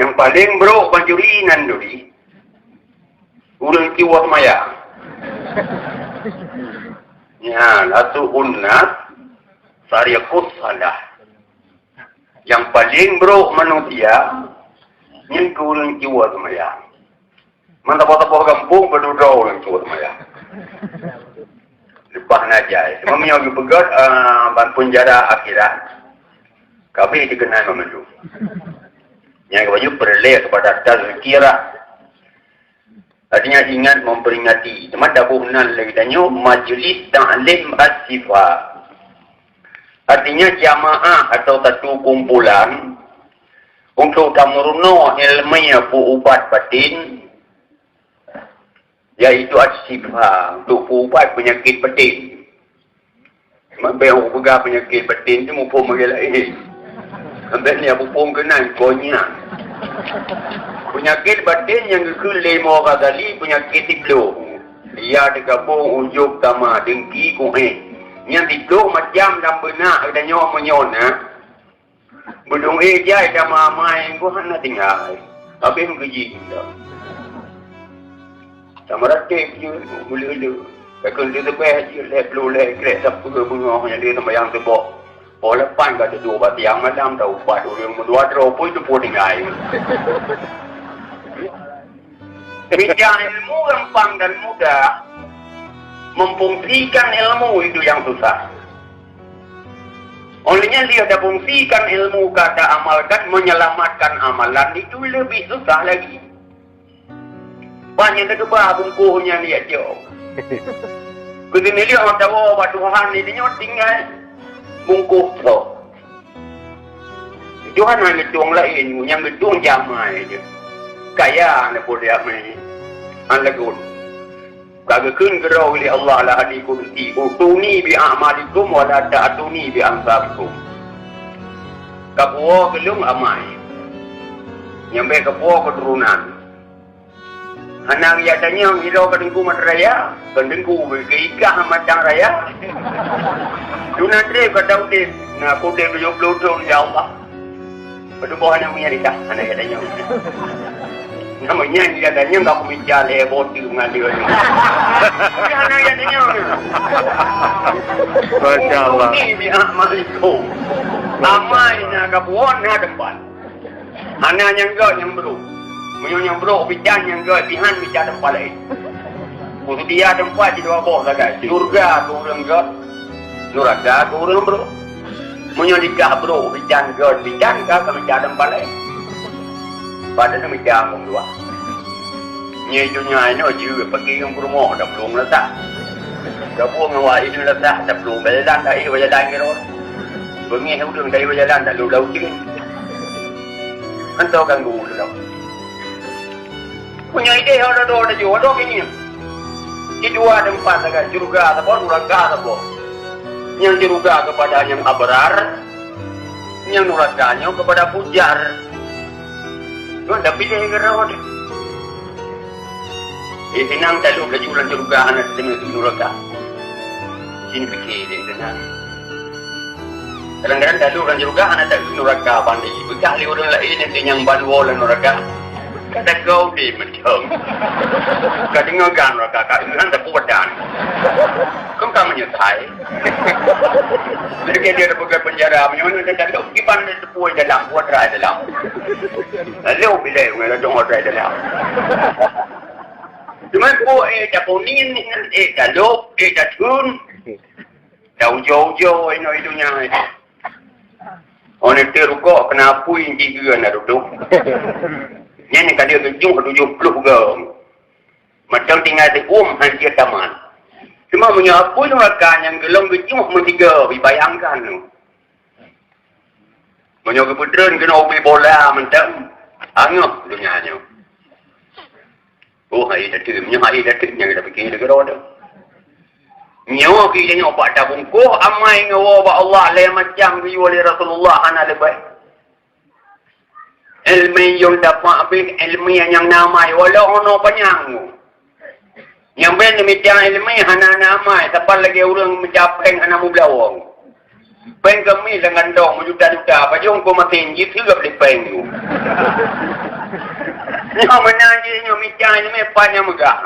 Yang paling bro pancurinan doi. Urang kiwat maya. Ya, latu unnas sariqus salah. Yang paling bro manusia yang urang kiwat maya. Mantap-mantap kampung berdudau urang kiwat maya. Lepas najai. Semua menyogi pegat penjara akhirat. Kami dikenal memenuh. Yang kebanyakan berleh kepada tazkirah. Artinya ingat memperingati. Cuma dah bukan lagi tanya majlis ta'lim as-sifat. Artinya jamaah atau satu kumpulan untuk tamurno ilmiah ubat batin, yaitu as-sifat, untuk ubat penyakit batin. Sampai orang pegang penyakit batin tu mumpung mengelak ini. Sampai ni aku pun kenal konya. Penyakit batin yang kelima kali penyakit tikluk. Dia digabung ujuk sama dengki kuih. Yang tikluk macam dan benak dan nyawa menyona. Bedung jai dan mamai ku hana tinggal. Habis mengaji dah. Sama ratik je mula-mula. Kalau dia tepah je leplu krek siapa bunga yang dia sembahyang tebak. Oh lepas kata dua bati yang malam dah ubat orang berdua teropoi itu pun tinggal. Bincang ilmu gampang dan mudah. Memfungsikan ilmu itu yang susah. Olehnya dia ada fungsikan ilmu kata amalkan, menyelamatkan amalan itu lebih susah lagi. Banyak kedua bungkuhnya dia jauh. Ketika dia orang tahu bahawa Tuhan ini tinggal bungkuh tu. Tuhan hanya gedung lain, yang gedung jamai je. Kaya anda boleh amai. Anda pun. Kagak kun gerau oleh Allah lah hadikum ti. Utuni bi a'malikum wala ta'atuni bi amsalikum. Kapua gelung amai. Nyampe kapua keturunan. Anak dia tanya, hilau kedengku madraya, kedengku berkeikah macam raya. Dunandre kata udin, nak udin 70 tahun ya Allah. Berdua anak punya nikah, anak dia tanya. Namanya dia tanya, tak bicara lebot di rumah dia. Tapi anak dia tanya. Masya Allah. Ini biar malikum. Amai nak kapuan nak depan. Anak yang gak yang bro. Yang bro bican yang gak pihan bican tempat lain. Untuk dia tempat di dua bawah lagi. Surga tu orang gak. Neraka tu orang bro. Nikah bro bican gak bican gak ke bican tempat lain. Padahal bican orang dua. Nyejunya ini juga pergi yang rumah dah belum letak. Dah pun ngawal ini letak dah belum berjalan dah ini berjalan ke orang. Bengi hudung dari berjalan dah lalu kiri. Entah ganggu dulu. Punya ide ada dua ada juga dua ini. Di dua tempat agak surga ataupun neraka ataupun yang surga kepada yang abrar, yang nerakanya kepada pujar. Tuan dah pilih kerawat. Senang lalu kejulan surga anak sedang neraka. Sini fikir dia senang. Kadang-kadang lalu orang surga anak tak neraka pandai. Berkali orang lain yang banwal neraka. Kata kau di macam. Kau dengarkan mereka, kau ingat tak puadan. Kau kan menyesal. Jadi dia ada pegang penjara, menyuruh dia tak tahu kipan dia sepuai dalam, buat rai dalam. Lalu bila dia dong rai dalam. Cuma kau dah ponin, dah lop, dah tun, dah ujau-ujau itu nya. Orang itu rukuk kena pui juga nak duduk. Yang kalau dia kejung 70 ke. Macam tinggal di hancur taman. Cuma punya apa neraka yang gelong kejung mentiga. Bayangkan tu. Punya keputran kena ubi bola mentang. Angah dunianya. Oh hari datuk. Punya hari datuk yang kita fikir negara tu. Nyawa kita nyawa tak bungkuh. Amai ngawa Allah lain macam riwa oleh Rasulullah anak lebih. Ilmu yang dapat habis ilmu yang namai walau ono panjang. Yang ben demikian ilmu hana namai, tapi lagi orang mencapai anak belawang. Peng kami dengan dong juta-juta. Bajong ko matinjit juga beli peng tu. Nyo menanji nyo micai ni mepanya megah.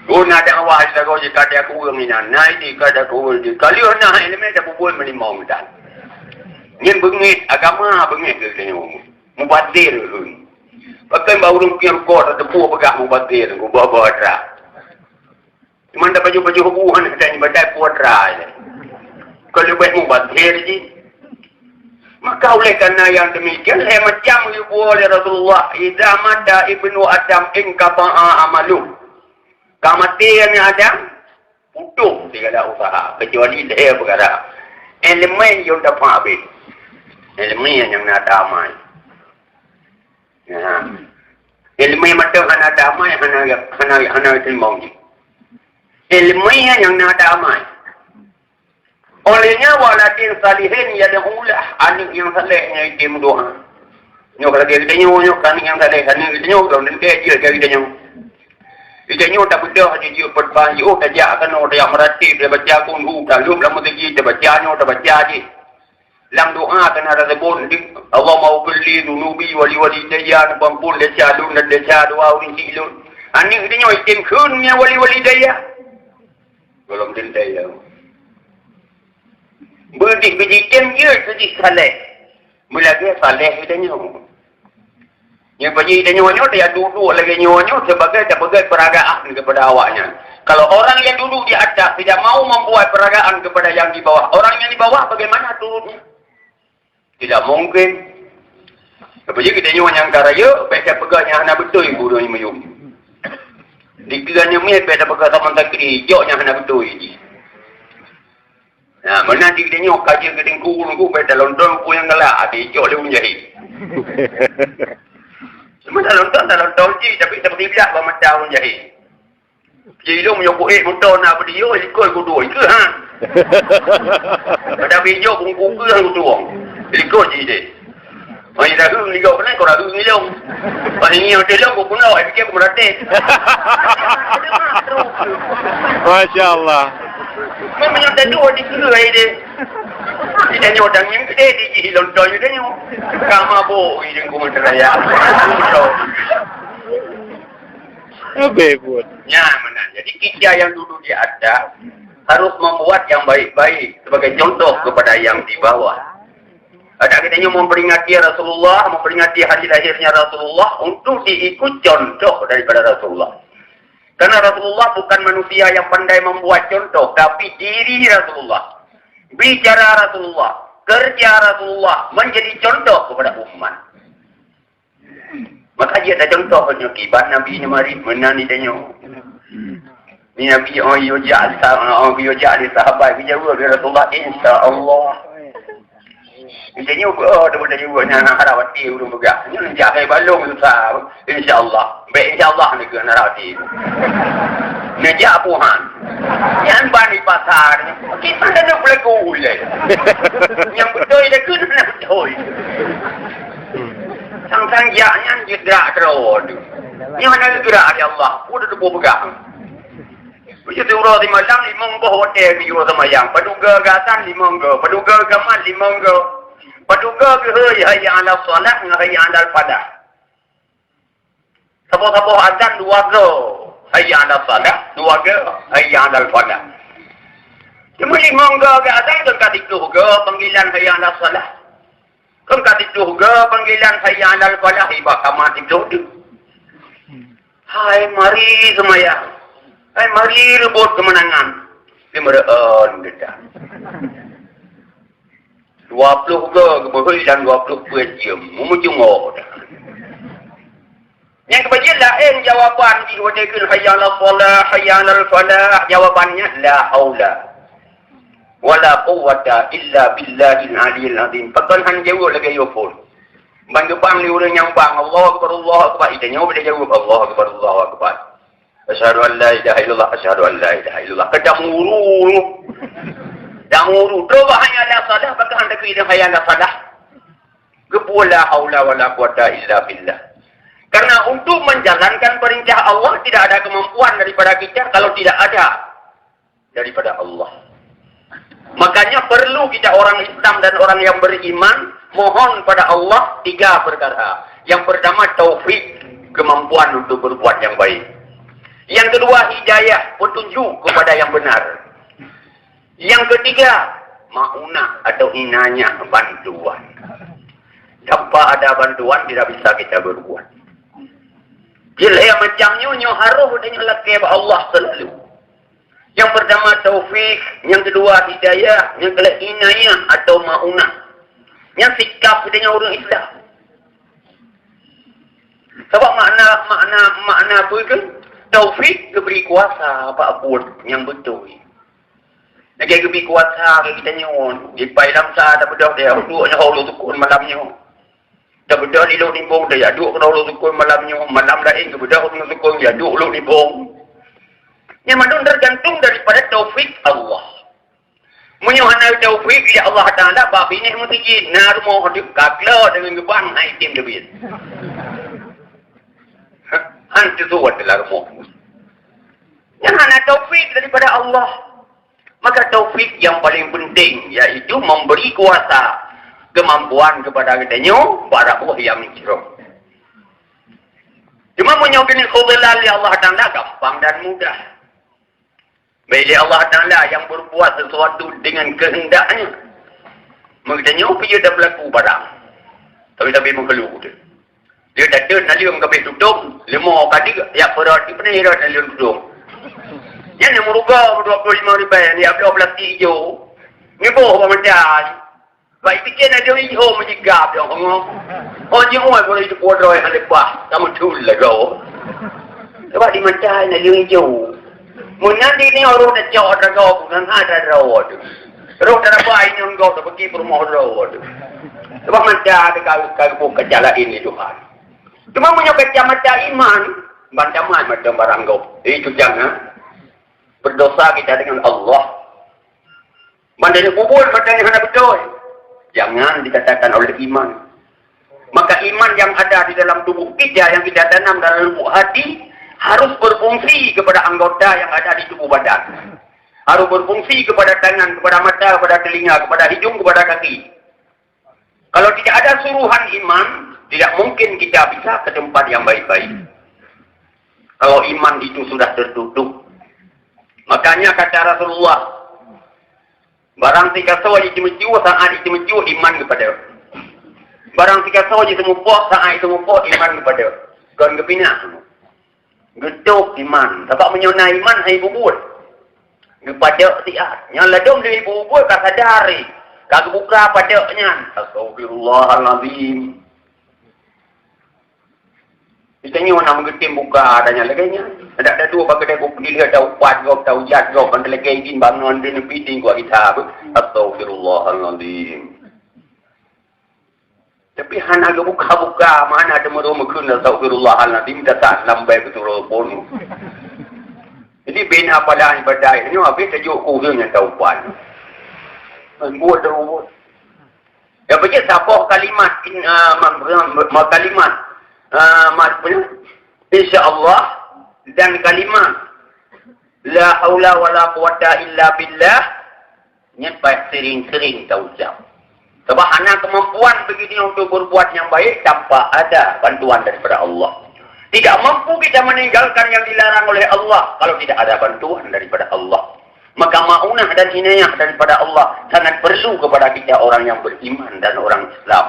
Guna ada awal sago jika ada kurang ni naik di kada kurang di. Kalau naik ni mereka bubul menimau dan. Nyen bengit agama bengit ke nyo. Mubadir tu. Pakai baurung kirkor tepu pegah mubadir ku bawa dra. Mana baju-baju hubungan ada ni badai puadra. Kalau baik mubadir je. Maka oleh kerana yang demikian, macam ibu oleh Rasulullah, idza mata ibnu Adam inqata'a amalu. Kematian Adam putus segala usaha kecuali dia perkara elemen yang dapat habis. Elemen yang nak damai. Ya. Elemen macam hana damai hana terima ni. Elemen yang nak damai. Olehnya walakin salihin yad'ulah anik yang salehnya ikim doa. Nyok lagi kita nyok kan yang saleh kan kita nyok dan dia dia kita nyok. Kita nyok tak bedah dia berbahan oh kerja kan orang yang meratib dia baca kunhu kalau belum mesti dia baca nyok dia baca je. Lam doa kan ada sebut Allah mau beli dunubi wali-wali daya pampun dia calun dan dia doa orang silun. Anik kita nyok ikim kunnya wali-wali daya. Belum daya. Berdik berjikim je sedih saleh. Mula dia saleh kita nyok. Yang bagi dia nyok dia duduk lagi nyok sebagai peragaan kepada awaknya. Kalau orang yang duduk di atas tidak mau membuat peragaan kepada yang di bawah. Orang yang di bawah bagaimana turunnya? Tidak mungkin. Bagi kita nyok yang karaya, pesta pegahnya anak betul ibu ni mayum. Dikiranya mi pesta pegah sama tak hijaunya anak betul ini. Nah, mana di dia nyok kaji gedeng ku pada lontong ku yang galak ada hijau dia menjahit. Semua dalam ji tapi tidak macam menjahit. Jadi lu menyokok motor nak berdiri ikut ku dua ke ha. Pada hijau bungku ke hang tuang. Ikut je dia. Mai dah hung ni kau kau dah hung ni long. Pai ni hotel long ku nak ai fikir ku meratik. Masya-Allah. Memang ada dua di kira dia. Dia nyodang yang gede di hilon doy dia nyu. Kama bo ini ku menteraya. Bebut. Ya, mana. Jadi kita yang duduk di atas harus membuat yang baik-baik sebagai contoh kepada yang di bawah. Ada kita memperingati Rasulullah, memperingati hari lahirnya Rasulullah untuk diikut contoh daripada Rasulullah. Karena Rasulullah bukan manusia yang pandai membuat contoh, tapi diri Rasulullah, bicara Rasulullah, kerja Rasulullah menjadi contoh kepada umat. Maka dia ada contohnya kibat Nabi ni mari menani dia nyo. Ni Nabi yo jadi sahabat bicara Rasulullah insya-Allah. Dia nyo ada juga nak harawati urung begah. Ni nak jaga balong susah insya-Allah. Baik insya-Allah ni ke harawati. Najak Tuhan. Yang bani pasar ni. Kita ada boleh kuul. Yang betul dia kena betul. Sang jaknya gerak terus. Ni mana gerak dia Allah. Udah tu pegang. Begitu urut di malam 5 hotel di urut semayang. Paduga gasan 5 paduga gamal 5 paduga ke hayya ala solat dengan hayya ala fadah. Saboh-saboh azan 2 hayya ala solat 2 hayya ala fadah. Cuma 5 ke azan ke ketiga panggilan hayya ala solat. Kan ketiga panggilan hayya ala fadah iba kamat itu. Hai mari semayang. Hai mari rebut kemenangan. Kemeraan kita. 20 ke kebahul dan 20 jam. Memujungok dah. Yang kebajian lain jawapan di wajahkan hayya ala salah, hayya ala falah. Jawapannya la haula. Wala quwwata illa billahil aliyil azim. Pakan han jawab lagi yuful. Bantu bang ni orang yang bang Allah akbar Allah akbar. Itu nyawa dia jawab Allah akbar Allah akbar. Asyhadu an la ilaha illallah asyhadu an la ilaha illallah. Kedamuru. Damuru coba hanya ada salah maka hendak kita hanya ada salah. Gepula haula wala quwata illa billah. Karena untuk menjalankan perintah Allah tidak ada kemampuan daripada kita kalau tidak ada daripada Allah. Makanya perlu kita orang Islam dan orang yang beriman mohon pada Allah 3 perkara. Yang pertama taufik, kemampuan untuk berbuat yang baik. Yang kedua hidayah, petunjuk kepada yang benar. Yang ketiga maunah atau inanya, bantuan. Tanpa ada bantuan tidak bisa kita berbuat. Bila yang macamnya harus dengan lakib Allah selalu. Yang pertama taufik, yang kedua hidayah, yang ketiga inayah atau maunah. Yang sikap dengan orang Islam. Sebab makna apa itu? Taufik diberi kuasa apa pun yang betul. Lagi diberi kuasa kita nyon. Di pailam sa ada bedak dia duduknya haulu tukun malamnya. Dah bedak di lu nimbong dia duduk kena haulu tukun malamnya. Malam lain ke bedak kena tukun dia duduk lu nimbong. Yang mana tergantung daripada taufik Allah. Menyuhana taufik ya Allah Taala bab ini mesti jinar mau hidup kakla dengan gebang hai tim debit. Hantu tu adalah rumah. Yang ada taufik daripada Allah. Maka taufik yang paling penting yaitu memberi kuasa kemampuan kepada kitanya para Allah yang mencurah. Cuma menyokini khudilal ya Allah Ta'ala gampang dan mudah. Bila Allah Ta'ala yang berbuat sesuatu dengan kehendaknya. Maknanya dia dah berlaku barang. Tapi mengeluh dia. Dia dah turun nak liung kabeh tutup. 5 kali ya berarti pernah dia dah liung tutup. Yang nak meruga 25 ribu ni ada plastik hijau. Ni boh apa macam. Baik fikir nak dia hijau menjigap dia ngomong. Oh je oi boleh itu podoi han lepas. Kamu tul lah kau. Sebab di macam nak liung hijau. Mun nanti ni orang nak jauh dah kau bukan ada rawat. Roh dah baik ni engkau dah pergi ke rumah rawat. Sebab macam ada kau kerja lain ni Tuhan. Cuma punya kacamata iman, bantaman macam barang kau. Itu jangan berdosa kita dengan Allah. Mandani kubur macam yang hendak betul. Jangan dikatakan oleh iman. Maka iman yang ada di dalam tubuh kita, yang kita tanam dalam lubuk hati, harus berfungsi kepada anggota yang ada di tubuh badan. Harus berfungsi kepada tangan, kepada mata, kepada telinga, kepada hidung, kepada kaki. Kalau tidak ada suruhan iman, tidak mungkin kita bisa ke tempat yang baik-baik. Kalau iman itu sudah tertutup. Makanya kata Rasulullah, barang tika sahaja cuma-cuma saat itu cuma iman kepada. Barang tika sahaja semua saat itu semua iman kepada. Kan kepinah. Geduk iman. Sebab menyona iman hai bubur. Kepada tiat. Yang ladum dari bubur kata sadari. Kau buka padanya. Astagfirullahaladzim. Misalnya orang menggetim buka adanya lagi. Ada 2 bagi dia pergi lihat tahu 4 gop tahu jat gop kan lagi izin bangun dia meeting gua kita. Astagfirullahaladzim. Tapi hana go buka mana ada merumukun astagfirullahaladzim datang lambai betul pun. Jadi bina pada ibadah ini habis tajuk kurangnya taupan. Buat terus. Ya baca siapa kalimat kalimat maksudnya insyaallah dan kalimat la haula wala quwata illa billah nyat baik sering-sering tahu ucap. Sebab hanya kemampuan begini untuk berbuat yang baik tanpa ada bantuan daripada Allah. Tidak mampu kita meninggalkan yang dilarang oleh Allah kalau tidak ada bantuan daripada Allah. Maka maunah dan inayah daripada Allah sangat perlu kepada kita orang yang beriman dan orang Islam.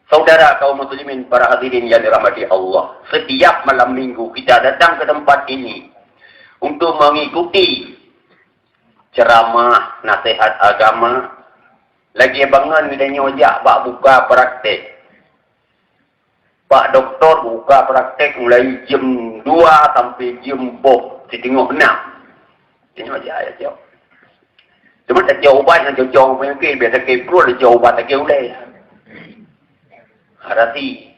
Saudara kaum muslimin, para hadirin yang dirahmati Allah, setiap malam minggu kita datang ke tempat ini untuk mengikuti ceramah, nasihat agama. Lagi bangun kita nyojak pak buka praktek. Pak doktor buka praktek mulai jam 2 sampai jam 4. Saya tengok 6. Tengok aja ya jauh. Cuma tak jauh ubat yang jauh penyakit. Biasa sakit perut dia jauh ubat tak ulai. Harasi.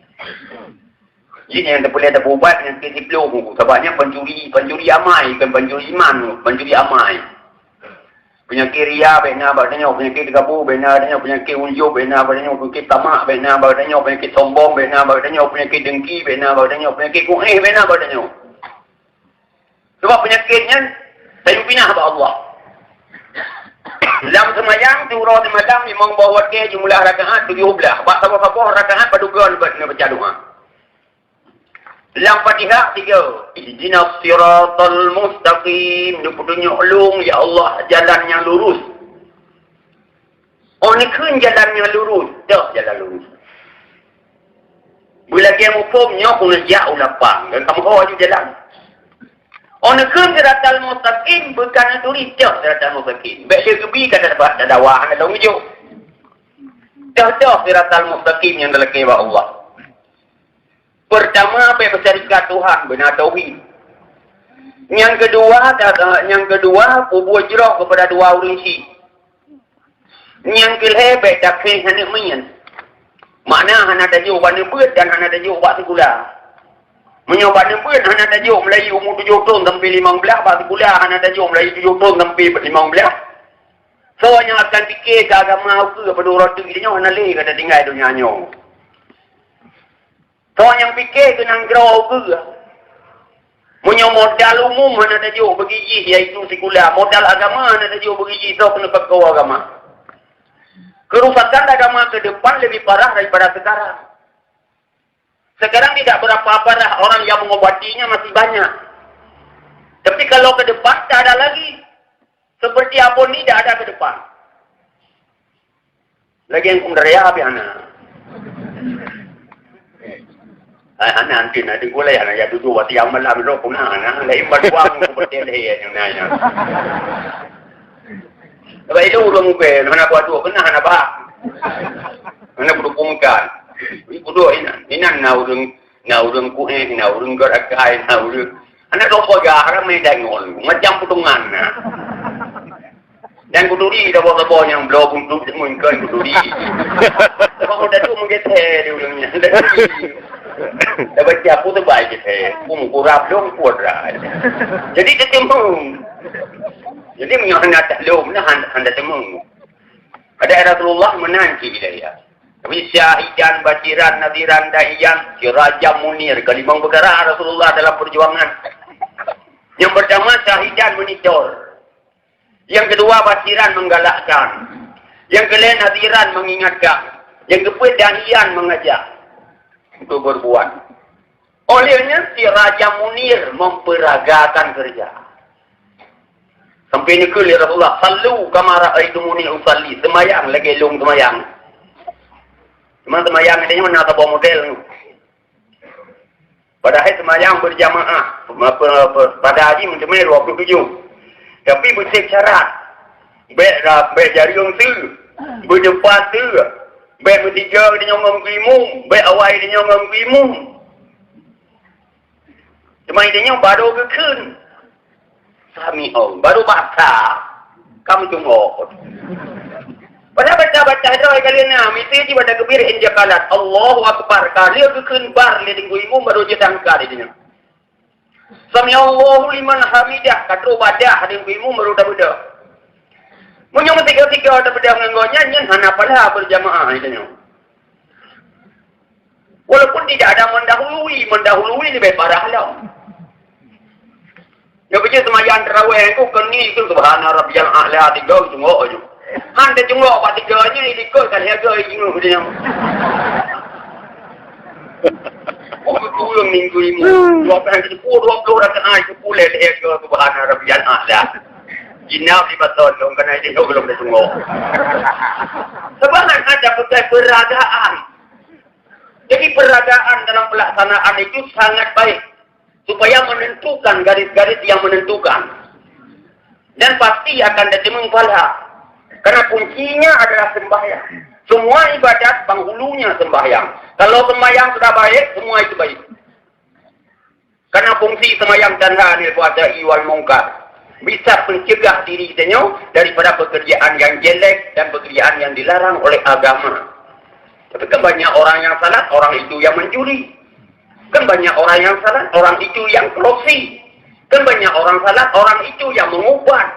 Jadi yang tak boleh ada ubat yang sakit diplom. Sebabnya pencuri amai. Bukan pencuri iman. Pencuri amai. Penyakit ria bena badannya. Penyakit gabu bena badannya. Penyakit unjuk bena badannya. Penyakit tamak bena badannya. Penyakit sombong bena badannya. Penyakit dengki bena badannya. Penyakit kuih bena badannya. Sebab penyakitnya saya pinah kepada Allah. Dalam semayang tu roh semadam memang bawa ke jumlah rakaat 17. Bak sabah-sabah rakaat paduga nak baca doa. Dalam Fatihah 3. Ihdinas siratal mustaqim. Dia petunjuk ulung ya Allah jalan yang lurus. Oh ni kun jalan yang lurus. Tak jalan lurus. Bila dia mufumnya aku nak jauh lapang. Dan kamu kauaju jalan. Oh ni kun siratal mustaqim bukan tulis tak siratal mustaqim. Baik dia kebi kata dapat dawah nak tahu hijau. Tak siratal mustaqim yang dalam kebab Allah. Pertama baik bersarikat Tuhan benar tauhid. Yang kedua kubur jerah kepada dua urinsi. Yang kelih baik takfir hendak main. Makna hana tajuk bana beut dan hana tajuk bak sekolah. Menyobat beut hana tajuk Melayu umur 7 tahun sampai 15 bak sekolah hana tajuk Melayu 7 tahun sampai 15. So yang akan fikir ke agama ke pada orang tu dia hana leh kata tinggal dunia nyo. So yang fikir ke nang gerau ke. Punya modal umum hana tajuk bergiji iaitu sekolah. Modal agama hana tajuk bergiji so kena pakau agama. Kerusakan agama ke depan lebih parah daripada sekarang. Sekarang tidak berapa parah, orang yang mengobatinya masih banyak. Tapi kalau ke depan tak ada lagi. Seperti apa ni tak ada ke depan. Lagi yang kumdaria habis anak. Anak nanti gulai anak ya duduk waktu yang malam roh punah anak. Lain berbuang seperti dia yang nanya. Sebab itu udah mungkin, mana buat tu, kena mana bah. Mana berdukungkan. Kudu inan naurung kuih, naurung gerakai, naurung. Anak dopo jarang main dengol, macam putungan. Dan kuduri dah bawa yang blok untuk mungkin kuduri. Sebab udah tu mungkin teh ulangnya. Dapat siapa tu baik teh, kurap dong kuadrat. Jadi ketemu. Jadi menyohana taklum nah anda temu. Ada Rasulullah menanti dia. Tapi syahidan, basiran, nadiran, daiyan, sirajam munir. Kalimang bergerak Rasulullah dalam perjuangan. Yang pertama syahidan monitor. Yang kedua basiran menggalakkan. Yang kelima nadiran mengingatkan. Yang keempat daiyan mengajak untuk berbuat. Olehnya sirajam munir memperagakan kerja. Sampai ni kuli Rasulullah sallu kama ra'aitumuni usalli. Semayang lagi lung semayang. Cuma semayang ini mana tak bawa model. Padahal semayang berjamaah. Pada haji macam ni 27. Tapi bersih syarat. Baik jari orang tu. Berdepan tu. Baik bertiga dia nyongong kimum. Baik awal dia nyongong kimum. Cuma dia baru kekun. Kami baru baca kamu tunggu. Pada baca doa kalian mesti di pada kebir injakalat Allahu Akbar kali kekun bar le dingguimu baru jedang kali dinya. Sami Allahu liman hamidah katro badah dingguimu baru dah budak. Munyo tiga-tiga dah budak nganggonya nyen hana pala berjamaah dinya. Walaupun tidak ada mendahului lebih parah lah. Ya begitu semayang terawih itu keni itu subhana rabbiyal a'la 3 tunggu aja. Hande tunggu apa 3-nya ini ikut kan harga ini dia. Oh betul minggu ini. 20 rakaat itu pula dia ke subhana rabbiyal a'la. Jinau di baton dong kena dia belum ada tunggu. Sebab ada peragaan. Jadi peragaan dalam pelaksanaan itu sangat baik. Supaya menentukan garis-garis yang menentukan. Dan pasti akan datang pahala. Karena kuncinya adalah sembahyang. Semua ibadat penghulunya sembahyang. Kalau sembahyang sudah baik, semua itu baik. Karena fungsi sembahyang dan hari puasa iwal mungkar. Bisa mencegah diri kita daripada pekerjaan yang jelek dan pekerjaan yang dilarang oleh agama. Tapi kan banyak orang yang salah, orang itu yang mencuri. Kan banyak orang yang salah, orang itu yang korupsi. Kan banyak orang salah, orang itu yang mengubat.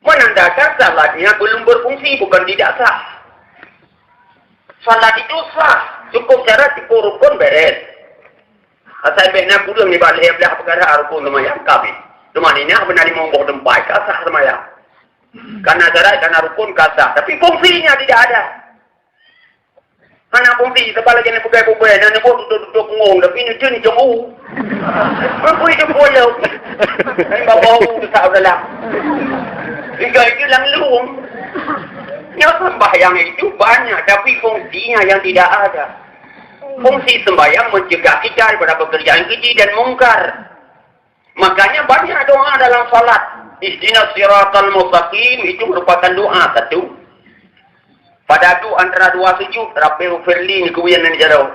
Menandakan salatnya belum berfungsi, bukan tidak sah. Salat itu sah, cukup syarat cukup rukun beres. Asal benar pula ni balik belah perkara rukun semayang kami. Cuma ini benar di mongkok tempat, sah semayang. Karena syarat, karena rukun, kasah. Tapi fungsinya tidak ada. Anak fungsi, sebalik ini pegai-pegai, dan ini pun duduk-duduk ngong, tapi ini jenis jemu. Berpui dia boyau. Ini bau besar dalam. Hingga itu lang luang. Ya sembahyang itu banyak, tapi fungsinya yang tidak ada. Fungsi sembahyang mencegah kita daripada pekerjaan keji dan mungkar. Makanya banyak doa dalam salat. Ihdinas siratal mustaqim itu merupakan doa satu. Pada tu antara dua sujud, Rabbi ufirli ni kemudian ni jauh.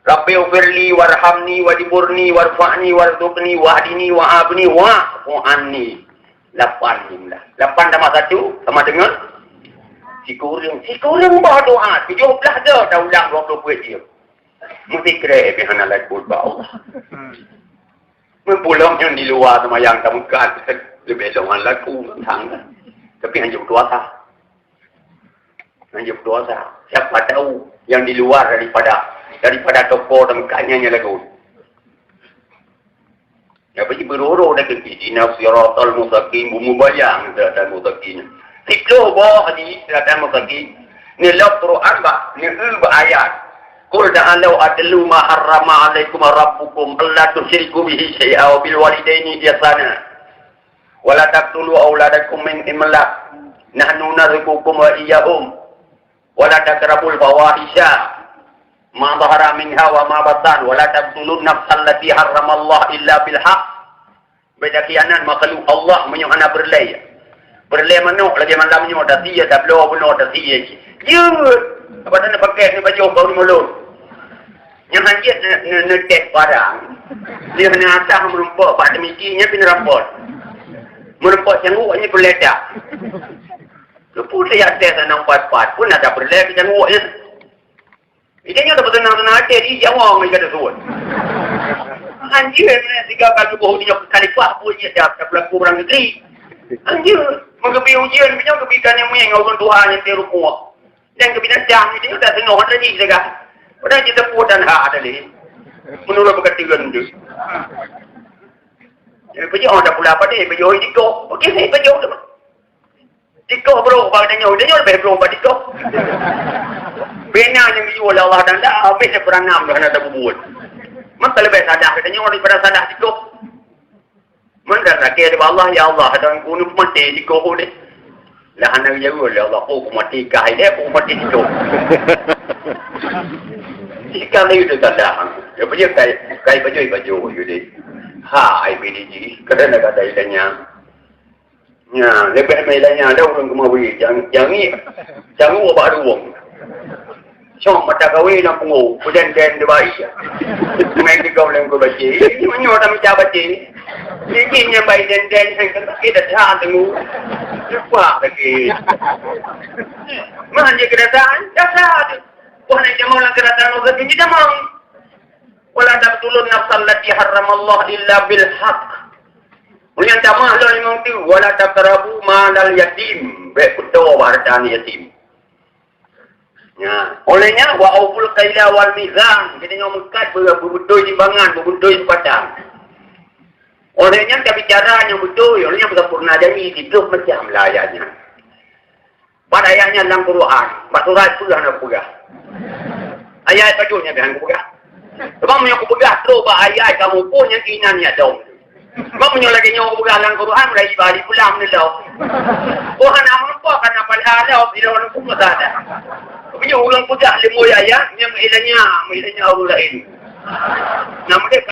Rabbi ufirli warhamni wajiburni warfa'ni warzuqni wahdini wa'abni wa'fu'anni. 8 jumlah. 8 tambah 1 sama dengan si kurang bawa doa. 17 dah ulang 20 dia. Mesti kira bihan Allah kurba Allah. Mempulang yang di luar sama yang kamu kat lebih dengan laku tangga. Tapi hanya berdoa. Hanya berdoa. Siapa tahu yang di luar daripada toko dan kanya lagu. Ya bagi beroro dah ke Dina siratal mustaqim mubayang dan mustaqim. Tiklo bawa hadis dan mustaqim. Ni laf Quran ba, ni ayat. Qul ta'alu atlu ma harrama 'alaikum rabbukum alla tusyriku bihi syai'a wa bil walidaini ihsana. Wa la taqtulu auladakum min imlaq. Nahnu narzuqukum wa iyyahum. Wa la taqrabul fawahisha ma dhahara minha wa ma batan wa la taqtulun nafsal lati harrama Allah illa bil haqq. Beda khianat makhluk Allah menyuruh anak berlay. Berlay manuk lagi malam menyo dah sia dah blow bunuh dah sia. Yut. Apa nak pakai ni baju bau mulut. Yang hanjit netek barang. Dia kena asah merumpak pada mikinya pin rampot. Merumpak canguk ni peledak. Lepas saya ada tanam pat-pat pun ada berlek canguknya. Ini ada betul-betul ada di Jawa mereka tu. Anjir ni 3 kali bohong dia khalifah pun dia dah berlaku orang negeri. Anjir, mengepi ujian punya kebikan yang mengau Tuhan yang terukuk. Dan kebinasaan itu dah tengok tadi juga. Padahal kita pudan hak ada ni. Menurut perkatian tu. Jadi pergi orang dah pula pada pergi oi dikok. Okey saya pergi tu. Dikok bro, bang dia lebih bro pada dikok. Bena yang dijual Allah dan dah habis peranam dah ada bubuat. Maka lebih sadar katanya orang daripada sadar dikok. Mana rakyat Allah ya Allah dan kuno mati dikok ni. Lah anak dia ya Allah aku mati kai dia aku mati dikok. Jika ni itu sadar. Ya pergi kai baju jadi. Ha IPDG kerana kata ilahnya. Ya, lebih ilahnya ada orang kemawi jangan ubah ruang. Cuma mata kawin nak pungu, pujan dan debai. Mereka kau lem kau baca. Ini mana orang macam baca ni? Ini yang baik dan yang kita dah tengok. Lupa lagi. Mana dia kedatangan? Dah. Wah nak jamal nak kedatangan orang ini dah mau. Wala taqtulun nafsal lati harramallahu illa bil haqq. Yang tamah lo memang tu wala taqrabu malal yatim. Baik betul harta yatim. Ya, olehnya wa auful kaila wal mizan. Jadi yang mekat berbudoi timbangan, berbudoi padang. Olehnya kita bicara yang betul, olehnya sempurna jadi hidup macam layaknya. Pada ayatnya dalam Quran, surat pula nak pegah. Ayat bajunya bihan aku pegah. Sebab yang aku pegah tu ayat kamu pun yang keinginannya dong. Sebab lagi yang aku pegah dalam Quran mulai balik pulang ni dah. Oh nak nampak kan apa dah bila orang pun tak ada. Punya ulang pegah lemu ayat yang ilahnya Allah lain. Nama dia